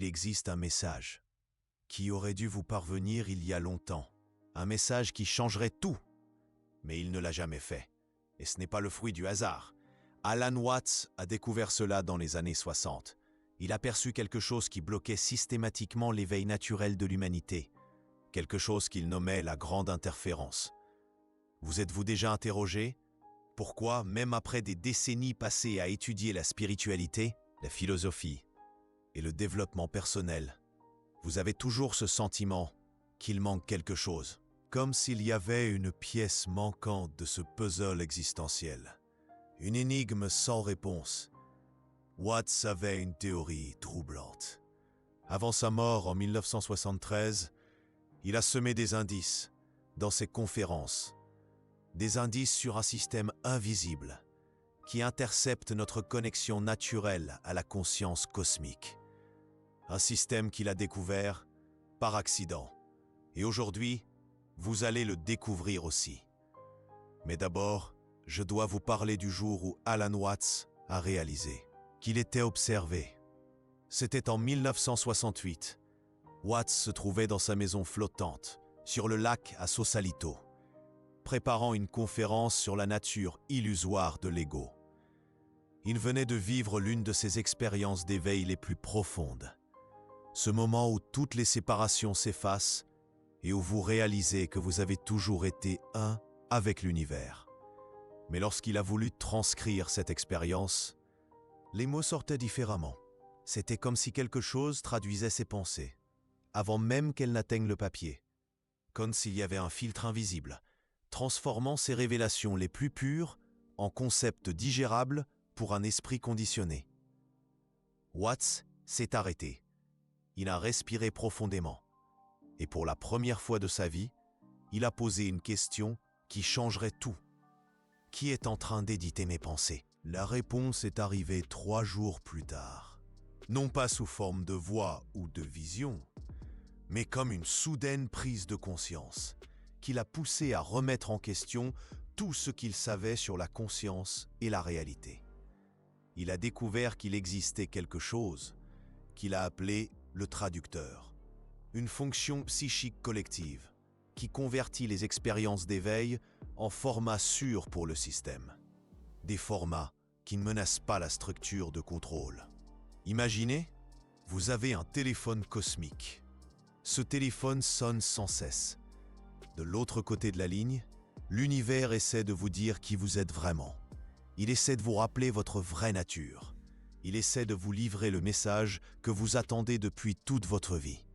existe un message qui aurait dû vous parvenir il y a longtemps. Un message qui changerait tout. Mais il ne l'a jamais fait. Et ce n'est pas le fruit du hasard. Alan Watts a découvert cela dans les années 60. Il a perçu quelque chose qui bloquait systématiquement l'éveil naturel de l'humanité. Quelque chose qu'il nommait la grande interférence. Vous êtes-vous déjà interrogé? Pourquoi, même après des décennies passées à étudier la spiritualité, la philosophie et le développement personnel, vous avez toujours ce sentiment qu'il manque quelque chose, comme s'il y avait une pièce manquante de ce puzzle existentiel, une énigme sans réponse. Watts avait une théorie troublante. Avant sa mort en 1973, il a semé des indices dans ses conférences, des indices sur un système invisible qui intercepte notre connexion naturelle à la conscience cosmique. Un système qu'il a découvert par accident. Et aujourd'hui, vous allez le découvrir aussi. Mais d'abord, je dois vous parler du jour où Alan Watts a réalisé qu'il était observé. C'était en 1968. Watts se trouvait dans sa maison flottante, sur le lac à Sausalito, préparant une conférence sur la nature illusoire de l'ego. Il venait de vivre l'une de ses expériences d'éveil les plus profondes. Ce moment où toutes les séparations s'effacent et où vous réalisez que vous avez toujours été un avec l'univers. Mais lorsqu'il a voulu transcrire cette expérience, les mots sortaient différemment. C'était comme si quelque chose traduisait ses pensées, avant même qu'elles n'atteignent le papier. Comme s'il y avait un filtre invisible, transformant ces révélations les plus pures en concepts digérables pour un esprit conditionné. Watts s'est arrêté. Il a respiré profondément. Et pour la première fois de sa vie, il a posé une question qui changerait tout. Qui est en train d'éditer mes pensées? La réponse est arrivée 3 jours plus tard. Non pas sous forme de voix ou de vision, mais comme une soudaine prise de conscience qui l'a poussé à remettre en question tout ce qu'il savait sur la conscience et la réalité. Il a découvert qu'il existait quelque chose qu'il a appelé le traducteur, une fonction psychique collective qui convertit les expériences d'éveil en formats sûrs pour le système. Des formats qui ne menacent pas la structure de contrôle. Imaginez, vous avez un téléphone cosmique. Ce téléphone sonne sans cesse. De l'autre côté de la ligne, l'univers essaie de vous dire qui vous êtes vraiment. Il essaie de vous rappeler votre vraie nature. Il essaie de vous livrer le message que vous attendez depuis toute votre vie.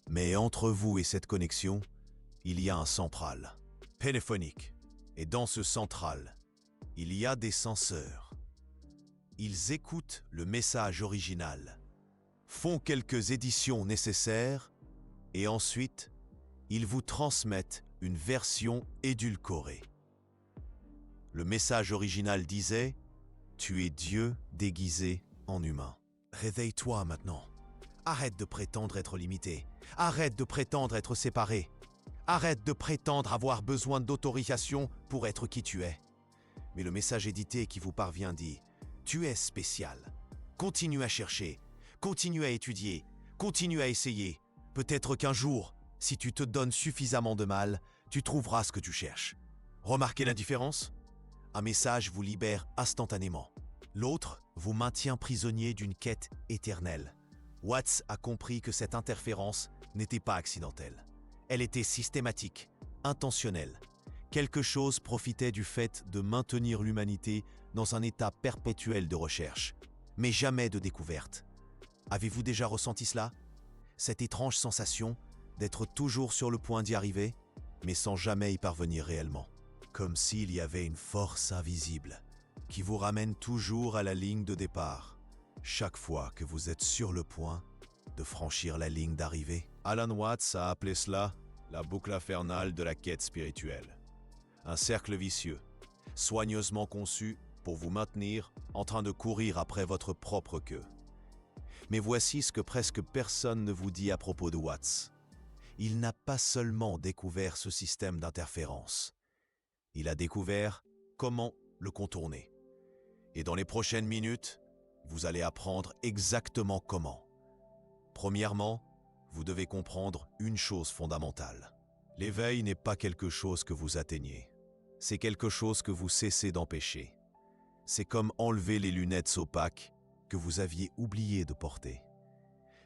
Mais entre vous et cette connexion, il y a un central, téléphonique. Et dans ce central, il y a des senseurs. Ils écoutent le message original, font quelques éditions nécessaires et ensuite, ils vous transmettent une version édulcorée. Le message original disait « Tu es Dieu déguisé en humain. Réveille-toi maintenant. Arrête de prétendre être limité. Arrête de prétendre être séparé. Arrête de prétendre avoir besoin d'autorisation pour être qui tu es. » Mais le message édité qui vous parvient dit « Tu es spécial. Continue à chercher. Continue à étudier. Continue à essayer. Peut-être qu'un jour, si tu te donnes suffisamment de mal, tu trouveras ce que tu cherches. » Remarquez la différence? Un message vous libère instantanément. L'autre vous maintient prisonnier d'une quête éternelle. Watts a compris que cette interférence n'était pas accidentelle. Elle était systématique, intentionnelle. Quelque chose profitait du fait de maintenir l'humanité dans un état perpétuel de recherche, mais jamais de découverte. Avez-vous déjà ressenti cela? Cette étrange sensation d'être toujours sur le point d'y arriver, mais sans jamais y parvenir réellement. Comme s'il y avait une force invisible qui vous ramène toujours à la ligne de départ, chaque fois que vous êtes sur le point de franchir la ligne d'arrivée. Alan Watts a appelé cela la boucle infernale de la quête spirituelle. Un cercle vicieux, soigneusement conçu pour vous maintenir en train de courir après votre propre queue. Mais voici ce que presque personne ne vous dit à propos de Watts. Il n'a pas seulement découvert ce système d'interférence. Il a découvert comment le contourner. Et dans les prochaines minutes, vous allez apprendre exactement comment. Premièrement, vous devez comprendre une chose fondamentale. L'éveil n'est pas quelque chose que vous atteignez. C'est quelque chose que vous cessez d'empêcher. C'est comme enlever les lunettes opaques que vous aviez oublié de porter.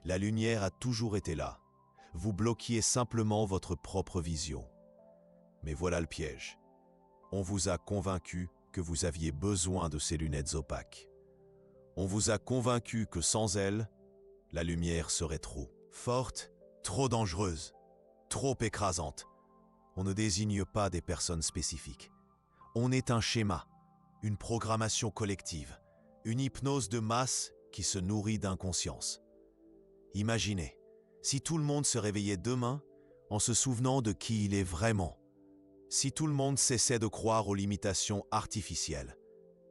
La lumière a toujours été là. Vous bloquiez simplement votre propre vision. Mais voilà le piège. On vous a convaincu que vous aviez besoin de ces lunettes opaques. On vous a convaincu que sans elles, la lumière serait trop forte, trop dangereuse, trop écrasante. On ne désigne pas des personnes spécifiques. On est un schéma, une programmation collective, une hypnose de masse qui se nourrit d'inconscience. Imaginez, si tout le monde se réveillait demain en se souvenant de qui il est vraiment, si tout le monde cessait de croire aux limitations artificielles,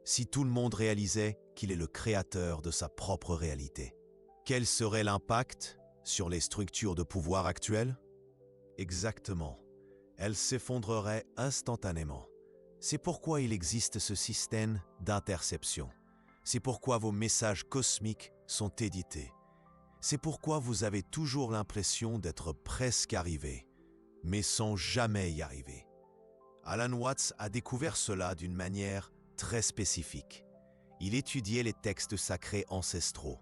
si tout le monde réalisait qu'il est le créateur de sa propre réalité. Quel serait l'impact sur les structures de pouvoir actuelles? Exactement. Elles s'effondreraient instantanément. C'est pourquoi il existe ce système d'interception. C'est pourquoi vos messages cosmiques sont édités. C'est pourquoi vous avez toujours l'impression d'être presque arrivé, mais sans jamais y arriver. Alan Watts a découvert cela d'une manière très spécifique. Il étudiait les textes sacrés ancestraux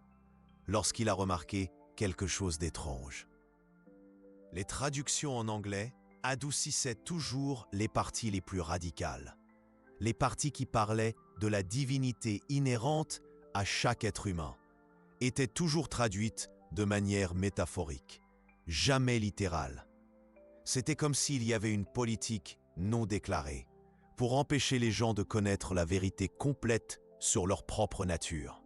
lorsqu'il a remarqué quelque chose d'étrange. Les traductions en anglais adoucissaient toujours les parties les plus radicales, les parties qui parlaient de la divinité inhérente à chaque être humain, étaient toujours traduites de manière métaphorique, jamais littérale. C'était comme s'il y avait une politique non déclarée pour empêcher les gens de connaître la vérité complète sur leur propre nature.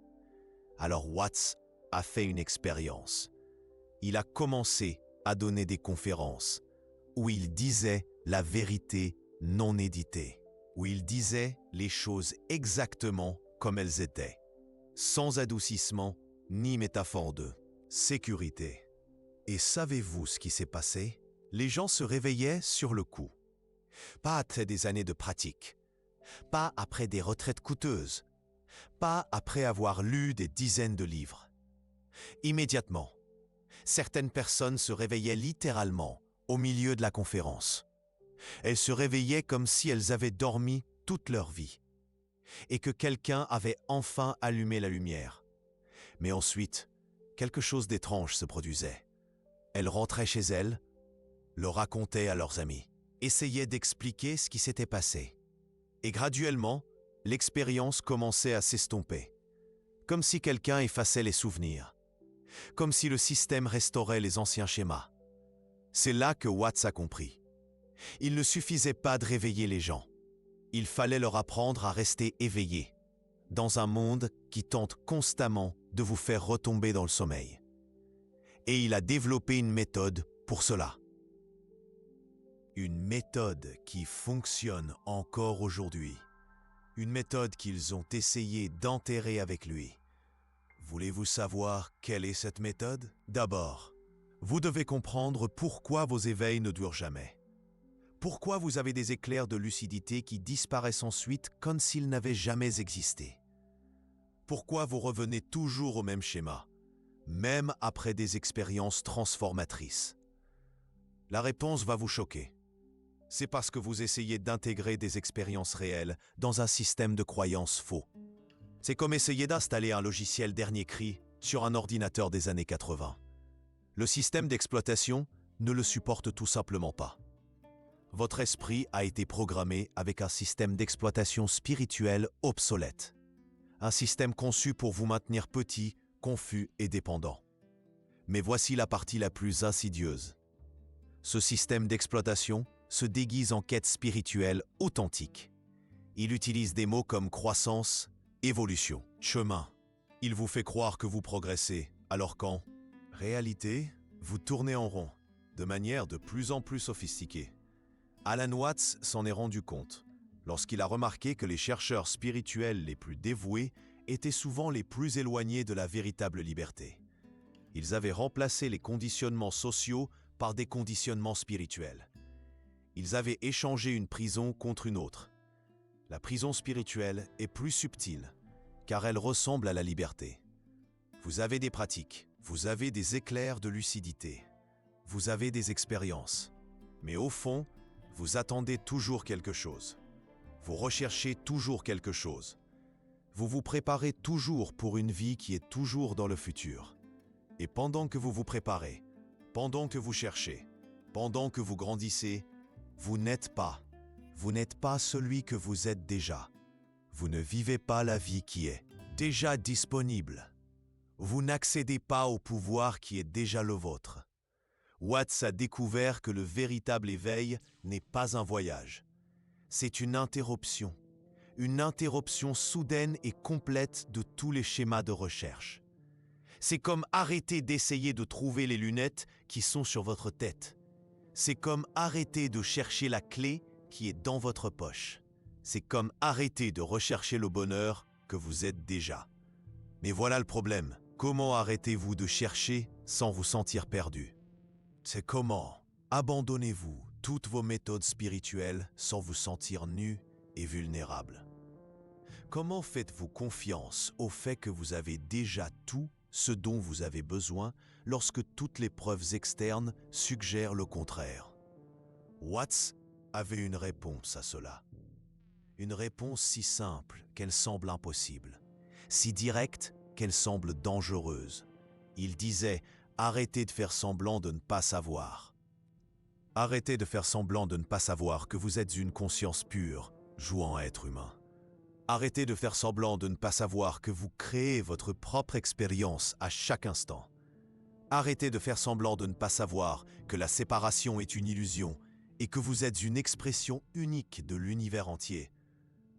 Alors Watts a fait une expérience. Il a commencé à donner des conférences où il disait la vérité non éditée, où il disait les choses exactement comme elles étaient, sans adoucissement ni métaphore de sécurité. Et savez-vous ce qui s'est passé? Les gens se réveillaient sur le coup. Pas après des années de pratique, pas après des retraites coûteuses, pas après avoir lu des dizaines de livres. Immédiatement, certaines personnes se réveillaient littéralement au milieu de la conférence. Elles se réveillaient comme si elles avaient dormi toute leur vie et que quelqu'un avait enfin allumé la lumière. Mais ensuite, quelque chose d'étrange se produisait. Elles rentraient chez elles, le racontaient à leurs amis, essayaient d'expliquer ce qui s'était passé. Et graduellement, l'expérience commençait à s'estomper, comme si quelqu'un effaçait les souvenirs, comme si le système restaurait les anciens schémas. C'est là que Watts a compris. Il ne suffisait pas de réveiller les gens. Il fallait leur apprendre à rester éveillés, dans un monde qui tente constamment de vous faire retomber dans le sommeil. Et il a développé une méthode pour cela. Une méthode qui fonctionne encore aujourd'hui. Une méthode qu'ils ont essayé d'enterrer avec lui. Voulez-vous savoir quelle est cette méthode? D'abord, vous devez comprendre pourquoi vos éveils ne durent jamais. Pourquoi vous avez des éclairs de lucidité qui disparaissent ensuite comme s'ils n'avaient jamais existé? Pourquoi vous revenez toujours au même schéma, même après des expériences transformatrices? La réponse va vous choquer. C'est parce que vous essayez d'intégrer des expériences réelles dans un système de croyances faux. C'est comme essayer d'installer un logiciel dernier cri sur un ordinateur des années 80. Le système d'exploitation ne le supporte tout simplement pas. Votre esprit a été programmé avec un système d'exploitation spirituelle obsolète. Un système conçu pour vous maintenir petit, confus et dépendant. Mais voici la partie la plus insidieuse. Ce système d'exploitation se déguise en quête spirituelle authentique. Il utilise des mots comme croissance, évolution, chemin. Il vous fait croire que vous progressez, alors qu'en réalité, vous tournez en rond, de manière de plus en plus sophistiquée. Alan Watts s'en est rendu compte lorsqu'il a remarqué que les chercheurs spirituels les plus dévoués étaient souvent les plus éloignés de la véritable liberté. Ils avaient remplacé les conditionnements sociaux par des conditionnements spirituels. Ils avaient échangé une prison contre une autre. La prison spirituelle est plus subtile, car elle ressemble à la liberté. Vous avez des pratiques, Vous avez des éclairs de lucidité. Vous avez des expériences. Mais au fond, vous attendez toujours quelque chose. Vous recherchez toujours quelque chose. Vous vous préparez toujours pour une vie qui est toujours dans le futur. Et pendant que vous vous préparez, pendant que vous cherchez, pendant que vous grandissez, vous n'êtes pas celui que vous êtes déjà. Vous ne vivez pas la vie qui est déjà disponible. Vous n'accédez pas au pouvoir qui est déjà le vôtre. Watts a découvert que le véritable éveil n'est pas un voyage. C'est une interruption soudaine et complète de tous les schémas de recherche. C'est comme arrêter d'essayer de trouver les lunettes qui sont sur votre tête. C'est comme arrêter de chercher la clé qui est dans votre poche. C'est comme arrêter de rechercher le bonheur que vous êtes déjà. Mais voilà le problème. Comment arrêtez-vous de chercher sans vous sentir perdu? C'est comment abandonnez-vous toutes vos méthodes spirituelles sans vous sentir nu et vulnérable? Comment faites-vous confiance au fait que vous avez déjà tout ce dont vous avez besoin lorsque toutes les preuves externes suggèrent le contraire? Watts avait une réponse à cela. Une réponse si simple qu'elle semble impossible, si directe qu'elle semble dangereuse. Il disait « Arrêtez de faire semblant de ne pas savoir. Arrêtez de faire semblant de ne pas savoir que vous êtes une conscience pure, jouant à être humain. Arrêtez de faire semblant de ne pas savoir que vous créez votre propre expérience à chaque instant. Arrêtez de faire semblant de ne pas savoir que la séparation est une illusion et que vous êtes une expression unique de l'univers entier.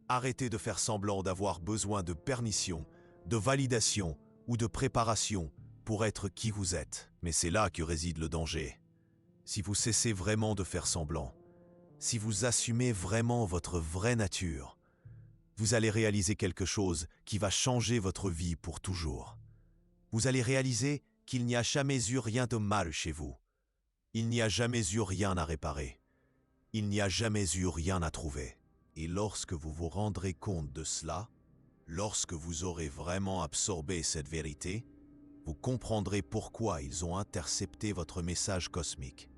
Arrêtez de faire semblant d'avoir besoin de permission, de validation ou de préparation pour être qui vous êtes. Mais c'est là que réside le danger. Si vous cessez vraiment de faire semblant, si vous assumez vraiment votre vraie nature, vous allez réaliser quelque chose qui va changer votre vie pour toujours. Vous allez réaliser qu'il n'y a jamais eu rien de mal chez vous. Il n'y a jamais eu rien à réparer. Il n'y a jamais eu rien à trouver. Et lorsque vous vous rendrez compte de cela, lorsque vous aurez vraiment absorbé cette vérité, vous comprendrez pourquoi ils ont intercepté votre message cosmique.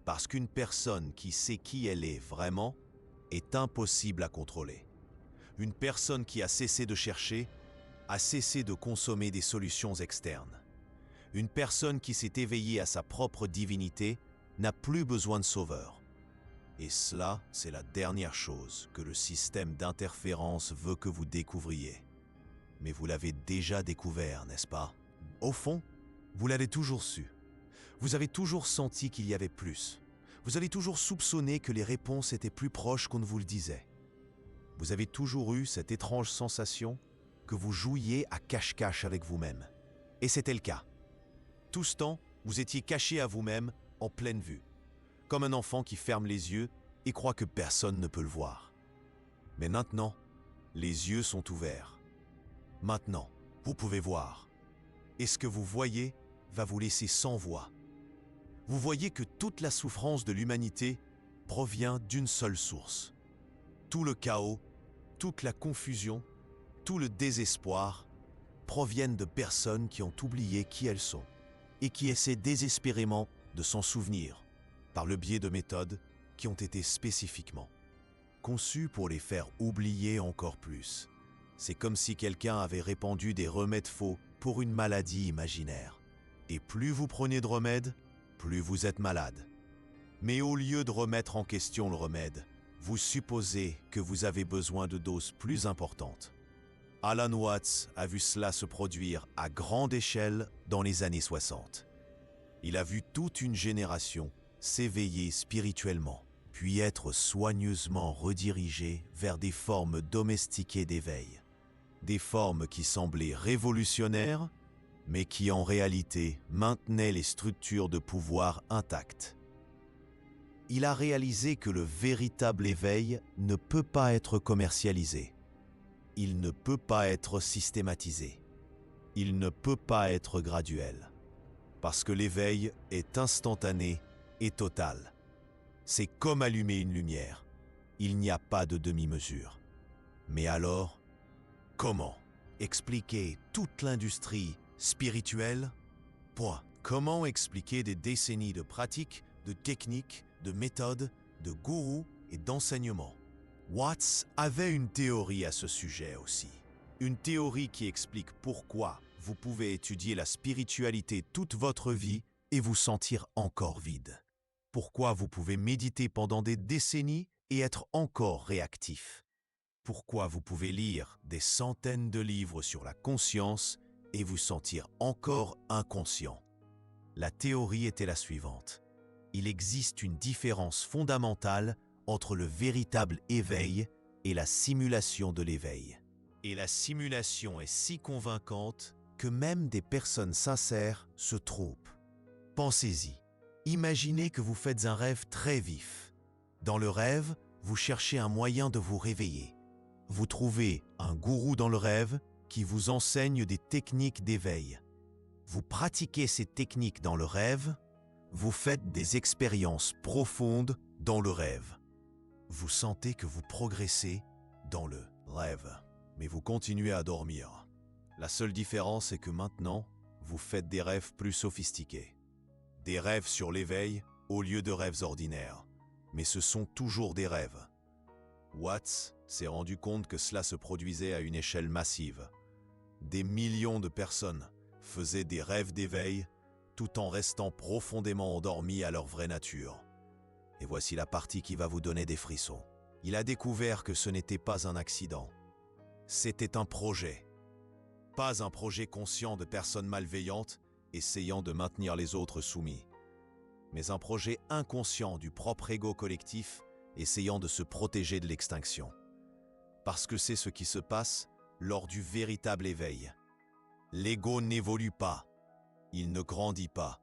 Parce qu'une personne qui sait qui elle est vraiment est impossible à contrôler. Une personne qui a cessé de chercher a cessé de consommer des solutions externes. Une personne qui s'est éveillée à sa propre divinité n'a plus besoin de sauveur. Et cela, c'est la dernière chose que le système d'interférence veut que vous découvriez. Mais vous l'avez déjà découvert, n'est-ce pas? Au fond, vous l'avez toujours su. Vous avez toujours senti qu'il y avait plus. Vous avez toujours soupçonné que les réponses étaient plus proches qu'on ne vous le disait. Vous avez toujours eu cette étrange sensation que vous jouiez à cache-cache avec vous-même. Et c'était le cas. Tout ce temps, vous étiez caché à vous-même en pleine vue, comme un enfant qui ferme les yeux et croit que personne ne peut le voir. Mais maintenant, les yeux sont ouverts. Maintenant, vous pouvez voir. Et ce que vous voyez va vous laisser sans voix. Vous voyez que toute la souffrance de l'humanité provient d'une seule source. Tout le chaos, toute la confusion, tout le désespoir proviennent de personnes qui ont oublié qui elles sont et qui essaient désespérément de s'en souvenir par le biais de méthodes qui ont été spécifiquement conçues pour les faire oublier encore plus. C'est comme si quelqu'un avait répandu des remèdes faux pour une maladie imaginaire. Et plus vous prenez de remèdes, plus vous êtes malade. Mais au lieu de remettre en question le remède, vous supposez que vous avez besoin de doses plus importantes. Alan Watts a vu cela se produire à grande échelle dans les années 60. Il a vu toute une génération s'éveiller spirituellement, puis être soigneusement redirigée vers des formes domestiquées d'éveil. Des formes qui semblaient révolutionnaires, mais qui en réalité maintenaient les structures de pouvoir intactes. Il a réalisé que le véritable éveil ne peut pas être commercialisé. Il ne peut pas être systématisé. Il ne peut pas être graduel. Parce que l'éveil est instantané et total. C'est comme allumer une lumière. Il n'y a pas de demi-mesure. Mais alors, comment expliquer toute l'industrie spirituelle Point. Comment expliquer des décennies de pratiques, de techniques, de méthodes, de gourous et d'enseignements? Watts avait une théorie à ce sujet aussi. Une théorie qui explique pourquoi vous pouvez étudier la spiritualité toute votre vie et vous sentir encore vide. Pourquoi vous pouvez méditer pendant des décennies et être encore réactif. Pourquoi vous pouvez lire des centaines de livres sur la conscience et vous sentir encore inconscient. La théorie était la suivante. Il existe une différence fondamentale entre le véritable éveil et la simulation de l'éveil. Et la simulation est si convaincante que même des personnes sincères se trompent. Pensez-y. Imaginez que vous faites un rêve très vif. Dans le rêve, vous cherchez un moyen de vous réveiller. Vous trouvez un gourou dans le rêve qui vous enseigne des techniques d'éveil. Vous pratiquez ces techniques dans le rêve, vous faites des expériences profondes dans le rêve. Vous sentez que vous progressez dans le rêve, mais vous continuez à dormir. La seule différence est que maintenant, vous faites des rêves plus sophistiqués. Des rêves sur l'éveil au lieu de rêves ordinaires. Mais ce sont toujours des rêves. Watts s'est rendu compte que cela se produisait à une échelle massive. Des millions de personnes faisaient des rêves d'éveil tout en restant profondément endormis à leur vraie nature. Et voici la partie qui va vous donner des frissons. Il a découvert que ce n'était pas un accident. C'était un projet. Pas un projet conscient de personnes malveillantes essayant de maintenir les autres soumis, mais un projet inconscient du propre ego collectif essayant de se protéger de l'extinction. Parce que c'est ce qui se passe lors du véritable éveil. L'ego n'évolue pas, il ne grandit pas,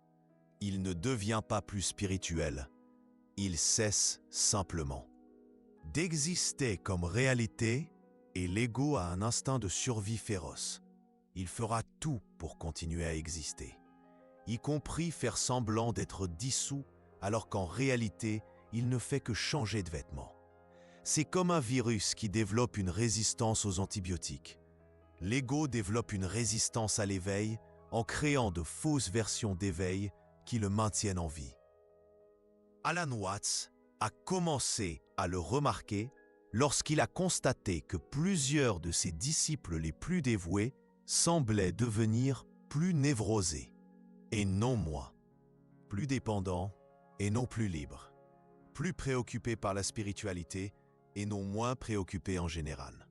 il ne devient pas plus spirituel, il cesse simplement d'exister comme réalité et l'ego a un instinct de survie féroce. Il fera tout pour continuer à exister, y compris faire semblant d'être dissous alors qu'en réalité, il ne fait que changer de vêtements. C'est comme un virus qui développe une résistance aux antibiotiques. L'ego développe une résistance à l'éveil en créant de fausses versions d'éveil qui le maintiennent en vie. Alan Watts a commencé à le remarquer lorsqu'il a constaté que plusieurs de ses disciples les plus dévoués semblaient devenir plus névrosés, et non moins, plus dépendants et non plus libres, plus préoccupés par la spiritualité et non moins préoccupés en général.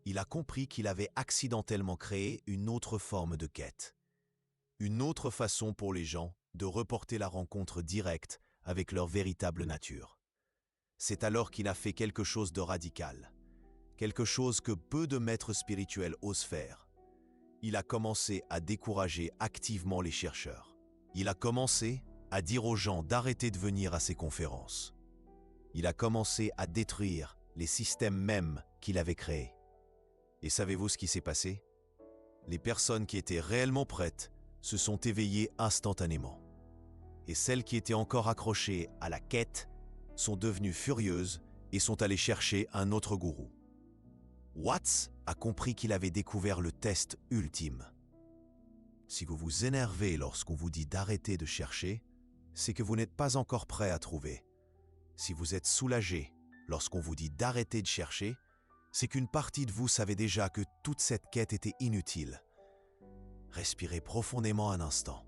Il a compris qu'il avait accidentellement créé une autre forme de quête, une autre façon pour les gens de reporter la rencontre directe avec leur véritable nature. C'est alors qu'il a fait quelque chose de radical, quelque chose que peu de maîtres spirituels osent faire. Il a commencé à décourager activement les chercheurs. Il a commencé à dire aux gens d'arrêter de venir à ses conférences. Il a commencé à détruire les systèmes mêmes qu'il avait créés. Et savez-vous ce qui s'est passé? Les personnes qui étaient réellement prêtes se sont éveillées instantanément. Et celles qui étaient encore accrochées à la quête sont devenues furieuses et sont allées chercher un autre gourou. Watts a compris qu'il avait découvert le test ultime. Si vous vous énervez lorsqu'on vous dit d'arrêter de chercher, c'est que vous n'êtes pas encore prêt à trouver. Si vous êtes soulagé lorsqu'on vous dit d'arrêter de chercher, c'est qu'une partie de vous savait déjà que toute cette quête était inutile. Respirez profondément un instant.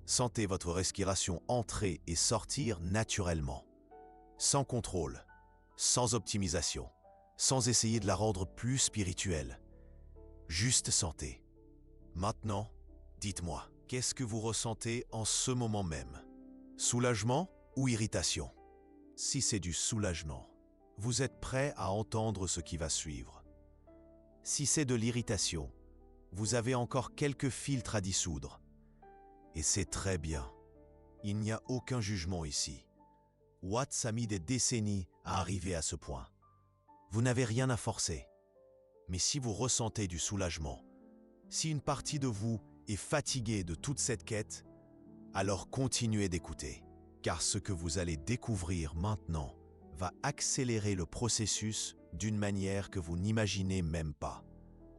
Sentez votre respiration entrer et sortir naturellement, sans contrôle, sans optimisation, sans essayer de la rendre plus spirituelle. Juste sentez. Maintenant, dites-moi, qu'est-ce que vous ressentez en ce moment même? Soulagement ou irritation? Si c'est du soulagement, vous êtes prêt à entendre ce qui va suivre. Si c'est de l'irritation, vous avez encore quelques filtres à dissoudre. Et c'est très bien. Il n'y a aucun jugement ici. Watts a mis des décennies à arriver à ce point. Vous n'avez rien à forcer. Mais si vous ressentez du soulagement, si une partie de vous est fatiguée de toute cette quête, alors continuez d'écouter, car ce que vous allez découvrir maintenant va accélérer le processus d'une manière que vous n'imaginez même pas.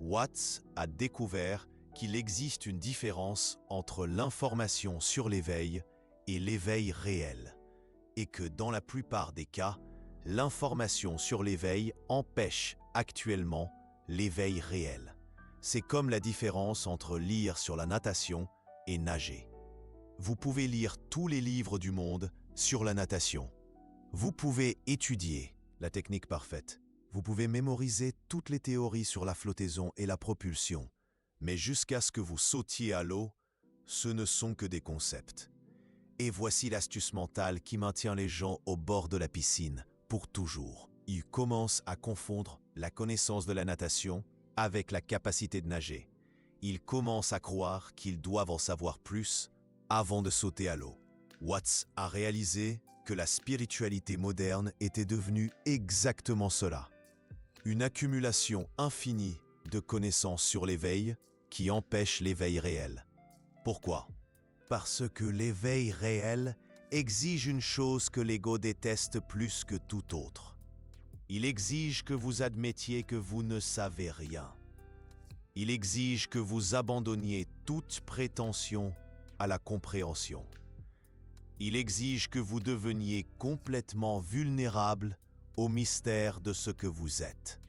Watts a découvert qu'il existe une différence entre l'information sur l'éveil et l'éveil réel, et que dans la plupart des cas, l'information sur l'éveil empêche actuellement l'éveil réel. C'est comme la différence entre lire sur la natation et nager. Vous pouvez lire tous les livres du monde sur la natation. Vous pouvez étudier la technique parfaite. Vous pouvez mémoriser toutes les théories sur la flottaison et la propulsion. Mais jusqu'à ce que vous sautiez à l'eau, ce ne sont que des concepts. Et voici l'astuce mentale qui maintient les gens au bord de la piscine pour toujours. Ils commencent à confondre la connaissance de la natation avec la capacité de nager. Ils commencent à croire qu'ils doivent en savoir plus avant de sauter à l'eau. Watts a réalisé que la spiritualité moderne était devenue exactement cela. Une accumulation infinie de connaissances sur l'éveil qui empêche l'éveil réel. Pourquoi ? Parce que l'éveil réel exige une chose que l'ego déteste plus que tout autre. Il exige que vous admettiez que vous ne savez rien. Il exige que vous abandonniez toute prétention à la compréhension. Il exige que vous deveniez complètement vulnérable au mystère de ce que vous êtes.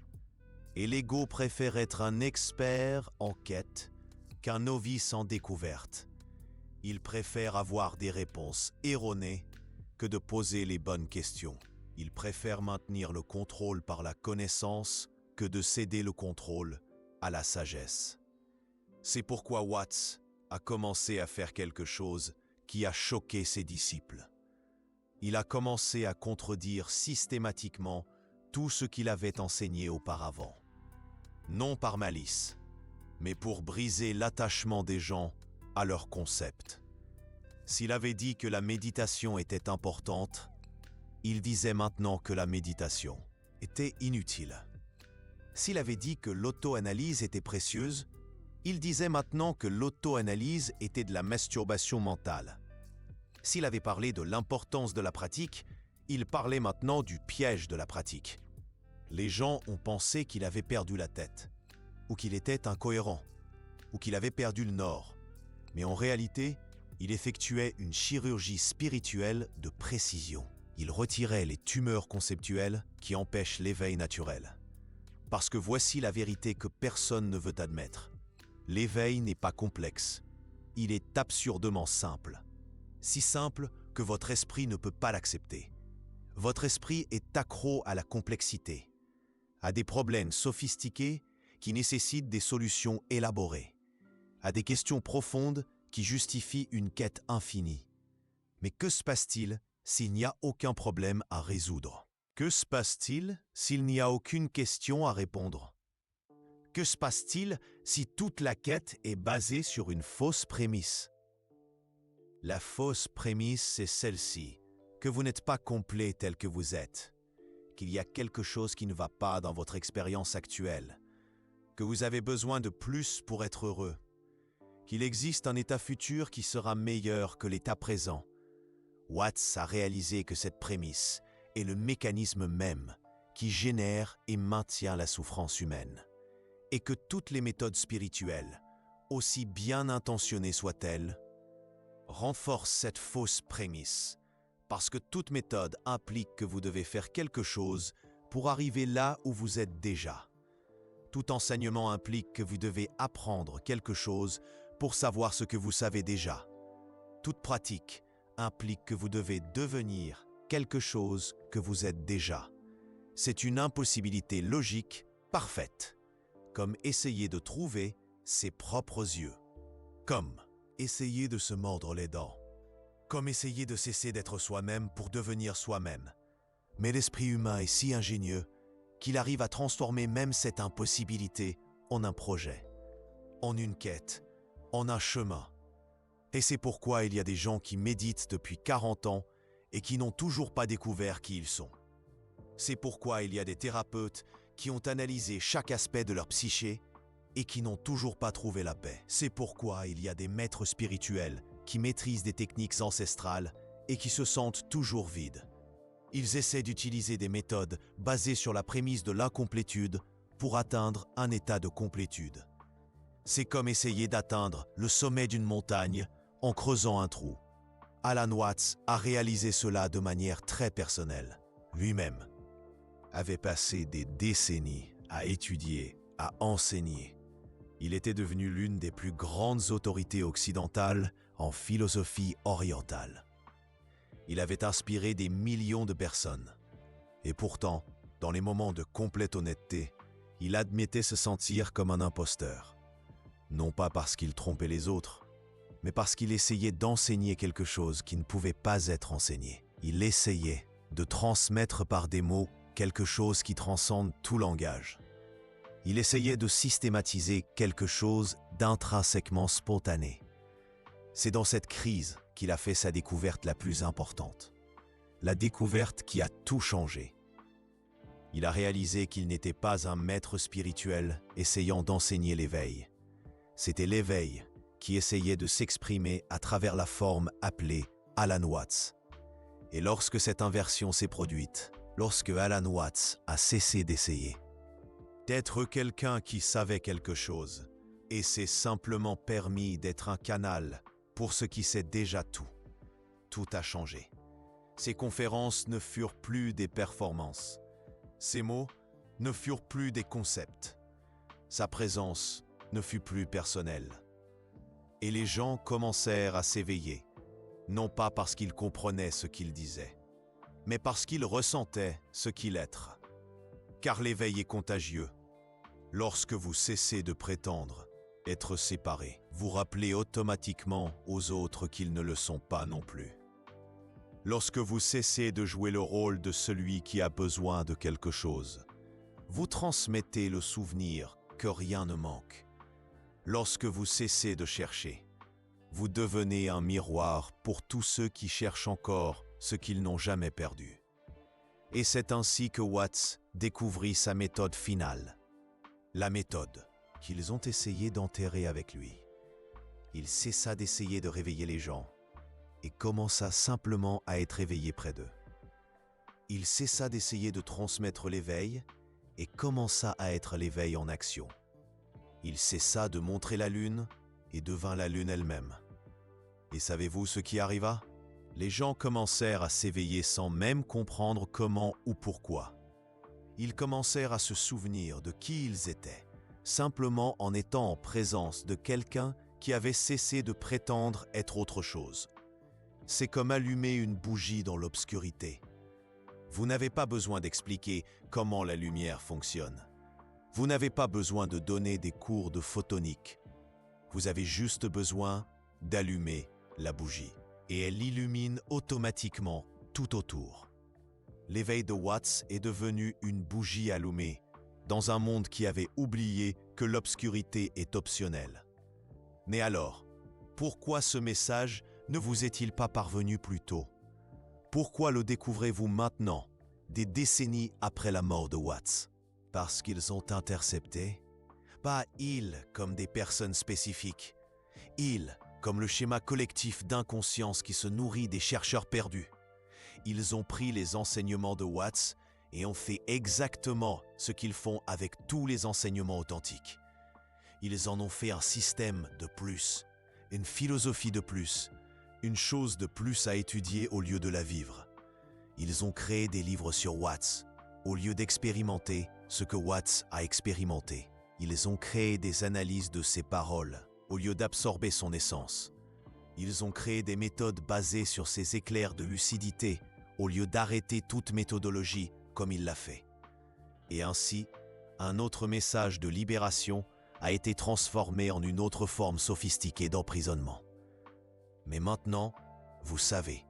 Et l'ego préfère être un expert en quête qu'un novice en découverte. Il préfère avoir des réponses erronées que de poser les bonnes questions. Il préfère maintenir le contrôle par la connaissance que de céder le contrôle à la sagesse. C'est pourquoi Watts a commencé à faire quelque chose qui a choqué ses disciples. Il a commencé à contredire systématiquement tout ce qu'il avait enseigné auparavant. Non par malice, mais pour briser l'attachement des gens à leur concept. S'il avait dit que la méditation était importante, il disait maintenant que la méditation était inutile. S'il avait dit que l'auto-analyse était précieuse, il disait maintenant que l'auto-analyse était de la masturbation mentale. S'il avait parlé de l'importance de la pratique, il parlait maintenant du piège de la pratique. Les gens ont pensé qu'il avait perdu la tête, ou qu'il était incohérent, ou qu'il avait perdu le nord. Mais en réalité, il effectuait une chirurgie spirituelle de précision. Il retirait les tumeurs conceptuelles qui empêchent l'éveil naturel. Parce que voici la vérité que personne ne veut admettre. L'éveil n'est pas complexe. Il est absurdement simple. Si simple que votre esprit ne peut pas l'accepter. Votre esprit est accro à la complexité, à des problèmes sophistiqués qui nécessitent des solutions élaborées, à des questions profondes qui justifient une quête infinie. Mais que se passe-t-il s'il n'y a aucun problème à résoudre? Que se passe-t-il s'il n'y a aucune question à répondre? Que se passe-t-il si toute la quête est basée sur une fausse prémisse? La fausse prémisse, c'est celle-ci, que vous n'êtes pas complet tel que vous êtes, qu'il y a quelque chose qui ne va pas dans votre expérience actuelle, que vous avez besoin de plus pour être heureux, qu'il existe un état futur qui sera meilleur que l'état présent. Watts a réalisé que cette prémisse est le mécanisme même qui génère et maintient la souffrance humaine, et que toutes les méthodes spirituelles, aussi bien intentionnées soient-elles, renforcent cette fausse prémisse, parce que toute méthode implique que vous devez faire quelque chose pour arriver là où vous êtes déjà. Tout enseignement implique que vous devez apprendre quelque chose pour savoir ce que vous savez déjà. Toute pratique implique que vous devez devenir quelque chose que vous êtes déjà. C'est une impossibilité logique parfaite, comme essayer de trouver ses propres yeux, comme essayer de se mordre les dents, comme essayer de cesser d'être soi-même pour devenir soi-même. Mais l'esprit humain est si ingénieux qu'il arrive à transformer même cette impossibilité en un projet, en une quête, en un chemin. Et c'est pourquoi il y a des gens qui méditent depuis 40 ans et qui n'ont toujours pas découvert qui ils sont. C'est pourquoi il y a des thérapeutes qui ont analysé chaque aspect de leur psyché et qui n'ont toujours pas trouvé la paix. C'est pourquoi il y a des maîtres spirituels qui maîtrisent des techniques ancestrales et qui se sentent toujours vides. Ils essaient d'utiliser des méthodes basées sur la prémisse de l'incomplétude pour atteindre un état de complétude. C'est comme essayer d'atteindre le sommet d'une montagne en creusant un trou. Alan Watts a réalisé cela de manière très personnelle. Lui-même avait passé des décennies à étudier, à enseigner. Il était devenu l'une des plus grandes autorités occidentales en philosophie orientale. Il avait inspiré des millions de personnes. Et pourtant, dans les moments de complète honnêteté, il admettait se sentir comme un imposteur. Non pas parce qu'il trompait les autres, mais parce qu'il essayait d'enseigner quelque chose qui ne pouvait pas être enseigné. Il essayait de transmettre par des mots quelque chose qui transcende tout langage. Il essayait de systématiser quelque chose d'intrinsèquement spontané. C'est dans cette crise qu'il a fait sa découverte la plus importante. La découverte qui a tout changé. Il a réalisé qu'il n'était pas un maître spirituel essayant d'enseigner l'éveil. C'était l'éveil qui essayait de s'exprimer à travers la forme appelée Alan Watts. Et lorsque cette inversion s'est produite, lorsque Alan Watts a cessé d'essayer, d'être quelqu'un qui savait quelque chose, et s'est simplement permis d'être un canal pour ce qui sait déjà tout. Tout a changé. Ses conférences ne furent plus des performances. Ses mots ne furent plus des concepts. Sa présence ne fut plus personnelle. Et les gens commencèrent à s'éveiller, non pas parce qu'ils comprenaient ce qu'il disait, mais parce qu'ils ressentaient ce qu'il est. Car l'éveil est contagieux. Lorsque vous cessez de prétendre être séparés, vous rappelez automatiquement aux autres qu'ils ne le sont pas non plus. Lorsque vous cessez de jouer le rôle de celui qui a besoin de quelque chose, vous transmettez le souvenir que rien ne manque. Lorsque vous cessez de chercher, vous devenez un miroir pour tous ceux qui cherchent encore ce qu'ils n'ont jamais perdu. Et c'est ainsi que Watts découvrit sa méthode finale, la méthode qu'ils ont essayé d'enterrer avec lui. Il cessa d'essayer de réveiller les gens et commença simplement à être éveillé près d'eux. Il cessa d'essayer de transmettre l'éveil et commença à être l'éveil en action. Il cessa de montrer la lune et devint la lune elle-même. Et savez-vous ce qui arriva? Les gens commencèrent à s'éveiller sans même comprendre comment ou pourquoi. Ils commencèrent à se souvenir de qui ils étaient, simplement en étant en présence de quelqu'un qui avait cessé de prétendre être autre chose. C'est comme allumer une bougie dans l'obscurité. Vous n'avez pas besoin d'expliquer comment la lumière fonctionne. Vous n'avez pas besoin de donner des cours de photonique. Vous avez juste besoin d'allumer la bougie. Et elle illumine automatiquement tout autour. L'éveil de Watts est devenu une bougie allumée dans un monde qui avait oublié que l'obscurité est optionnelle. Mais alors, pourquoi ce message ne vous est-il pas parvenu plus tôt? Pourquoi le découvrez-vous maintenant, des décennies après la mort de Watts? Parce qu'ils ont intercepté, pas ils comme des personnes spécifiques, ils comme le schéma collectif d'inconscience qui se nourrit des chercheurs perdus. Ils ont pris les enseignements de Watts et ont fait exactement ce qu'ils font avec tous les enseignements authentiques. Ils en ont fait un système de plus, une philosophie de plus, une chose de plus à étudier au lieu de la vivre. Ils ont créé des livres sur Watts, au lieu d'expérimenter ce que Watts a expérimenté. Ils ont créé des analyses de ses paroles, au lieu d'absorber son essence. Ils ont créé des méthodes basées sur ses éclairs de lucidité, au lieu d'arrêter toute méthodologie comme il l'a fait. Et ainsi, un autre message de libération a été transformé en une autre forme sophistiquée d'emprisonnement. Mais maintenant, vous savez.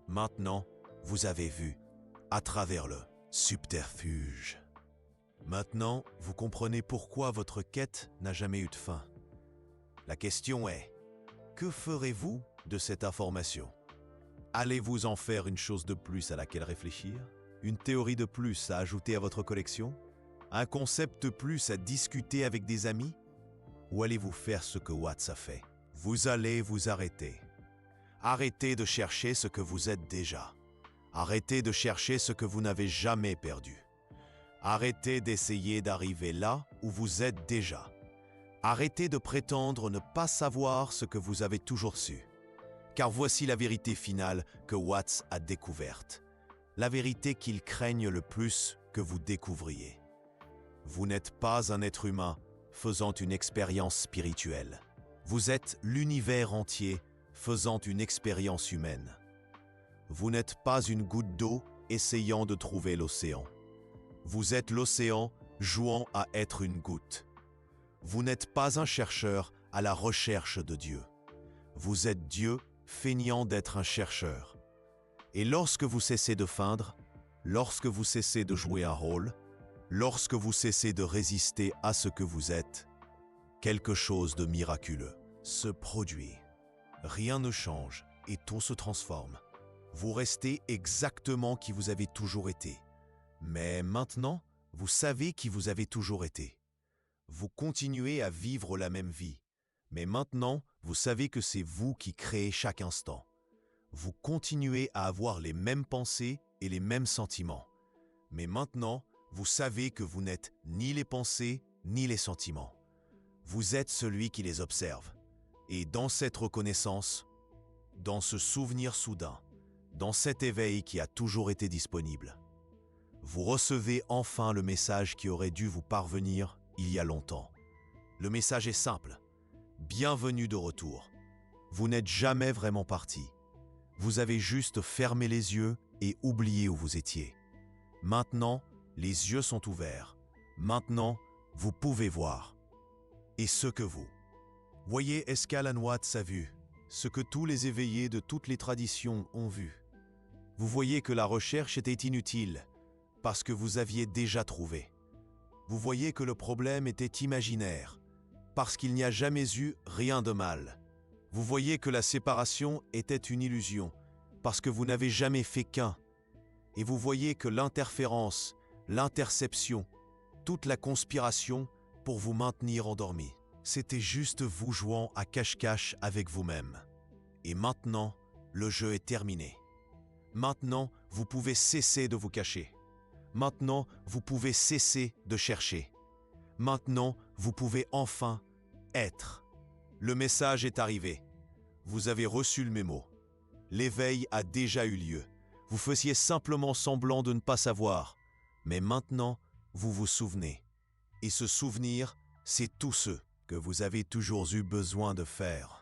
Maintenant, vous avez vu, à travers le subterfuge. Maintenant, vous comprenez pourquoi votre quête n'a jamais eu de fin. La question est, que ferez-vous de cette information? Allez-vous en faire une chose de plus à laquelle réfléchir? Une théorie de plus à ajouter à votre collection? Un concept de plus à discuter avec des amis? Ou allez-vous faire ce que Watts a fait? Vous allez vous arrêter. Arrêtez de chercher ce que vous êtes déjà. Arrêtez de chercher ce que vous n'avez jamais perdu. Arrêtez d'essayer d'arriver là où vous êtes déjà. Arrêtez de prétendre ne pas savoir ce que vous avez toujours su. Car voici la vérité finale que Watts a découverte. La vérité qu'il craigne le plus que vous découvriez. Vous n'êtes pas un être humain faisant une expérience spirituelle. Vous êtes l'univers entier faisant une expérience humaine. Vous n'êtes pas une goutte d'eau essayant de trouver l'océan. Vous êtes l'océan jouant à être une goutte. Vous n'êtes pas un chercheur à la recherche de Dieu. Vous êtes Dieu feignant d'être un chercheur. Et lorsque vous cessez de feindre, lorsque vous cessez de jouer un rôle, lorsque vous cessez de résister à ce que vous êtes, quelque chose de miraculeux se produit. Rien ne change et tout se transforme. Vous restez exactement qui vous avez toujours été. Mais maintenant, vous savez qui vous avez toujours été. Vous continuez à vivre la même vie. Mais maintenant, vous savez que c'est vous qui créez chaque instant. Vous continuez à avoir les mêmes pensées et les mêmes sentiments. Mais maintenant, vous savez que vous n'êtes ni les pensées ni les sentiments. Vous êtes celui qui les observe. Et dans cette reconnaissance, dans ce souvenir soudain, dans cet éveil qui a toujours été disponible, vous recevez enfin le message qui aurait dû vous parvenir il y a longtemps. Le message est simple. Bienvenue de retour. Vous n'êtes jamais vraiment parti. Vous avez juste fermé les yeux et oublié où vous étiez. Maintenant, les yeux sont ouverts. Maintenant, vous pouvez voir. Et ce que vous voyez est ce qu'Alan Watts a vu, ce que tous les éveillés de toutes les traditions ont vu. Vous voyez que la recherche était inutile, parce que vous aviez déjà trouvé. Vous voyez que le problème était imaginaire, parce qu'il n'y a jamais eu rien de mal. Vous voyez que la séparation était une illusion, parce que vous n'avez jamais fait qu'un. Et vous voyez que l'interférence, l'interception, toute la conspiration pour vous maintenir endormi, c'était juste vous jouant à cache-cache avec vous-même. Et maintenant, le jeu est terminé. Maintenant, vous pouvez cesser de vous cacher. Maintenant, vous pouvez cesser de chercher. Maintenant, vous pouvez enfin être. Le message est arrivé. Vous avez reçu le mémo. L'éveil a déjà eu lieu. Vous faisiez simplement semblant de ne pas savoir. Mais maintenant, vous vous souvenez. Et ce souvenir, c'est tout ce que vous avez toujours eu besoin de faire.